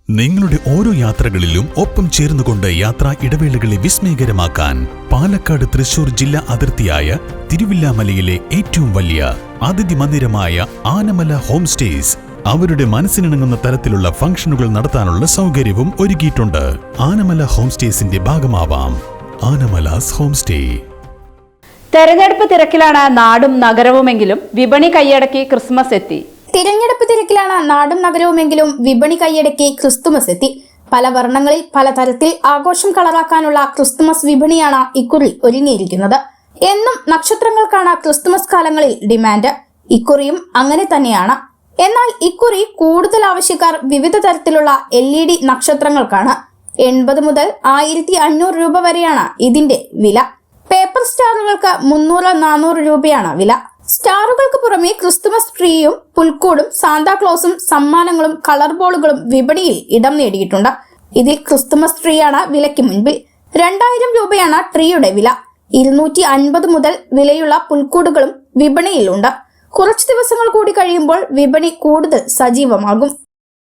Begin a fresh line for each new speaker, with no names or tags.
നിങ്ങളുടെ ഓരോ യാത്രകളിലും ഒപ്പം ചേർന്നുകൊണ്ട് യാത്രാ ഇടവേളകളെ വിസ്മയകരമാക്കാൻ പാലക്കാട് തൃശൂർ ജില്ലാ അതിർത്തിയായ തിരുവില്ലാമലയിലെ ഏറ്റവും വലിയ അതിഥി മന്ദിരമായ ആനമല ഹോം സ്റ്റേസ് അവരുടെ മനസ്സിനിണങ്ങുന്ന തരത്തിലുള്ള ഫംഗ്ഷനുകൾ നടത്താനുള്ള സൗകര്യവും ഒരുക്കിയിട്ടുണ്ട്. ആനമല ഹോം സ്റ്റേസിന്റെ ഭാഗമാവാം. Anamalas home stay.
തെരഞ്ഞെടുപ്പ് തിരക്കിലാണ് നാടും നഗരവുമെങ്കിലും വിപണി കൈയടക്കി ക്രിസ്മസ് എത്തി.
തിരഞ്ഞെടുപ്പ് തിരക്കിലാണ് നാടും നഗരവുമെങ്കിലും വിപണി കൈയടക്കി ക്രിസ്തുമസ് എത്തി. പല വർണ്ണങ്ങളിൽ പലതരത്തിൽ ആഘോഷം കളറാക്കാനുള്ള ക്രിസ്തുമസ് വിപണിയാണ് ഇക്കുറി ഒരുങ്ങിയിരിക്കുന്നത്. എന്നും നക്ഷത്രങ്ങൾക്കാണ് ക്രിസ്തുമസ് കാലങ്ങളിൽ ഡിമാൻഡ്. ഇക്കുറിയും അങ്ങനെ തന്നെയാണ്. എന്നാൽ ഇക്കുറി കൂടുതൽ ആവശ്യക്കാർ വിവിധ തരത്തിലുള്ള LED നക്ഷത്രങ്ങൾക്കാണ്. 80 മുതൽ 1500 രൂപ വരെയാണ് ഇതിന്റെ വില. പേപ്പർ സ്റ്റാറുകൾക്ക് 300-400 രൂപയാണ് വില. സ്റ്റാറുകൾക്ക് പുറമെ ക്രിസ്തുമസ് ട്രീയും പുൽക്കൂടും സാന്താക്ലോസും സമ്മാനങ്ങളും കളർ ബോളുകളും വിപണിയിൽ ഇടം നേടിയിട്ടുണ്ട്. ഇതിൽ ക്രിസ്തുമസ് ട്രീയാണ് വിലയ്ക്ക് മുൻപിൽ. 2000 രൂപയാണ് ട്രീയുടെ വില. 250 മുതൽ വിലയുള്ള പുൽക്കൂടുകളും വിപണിയിലുണ്ട്. കുറച്ചു ദിവസങ്ങൾ കൂടി കഴിയുമ്പോൾ വിപണി കൂടുതൽ സജീവമാകും.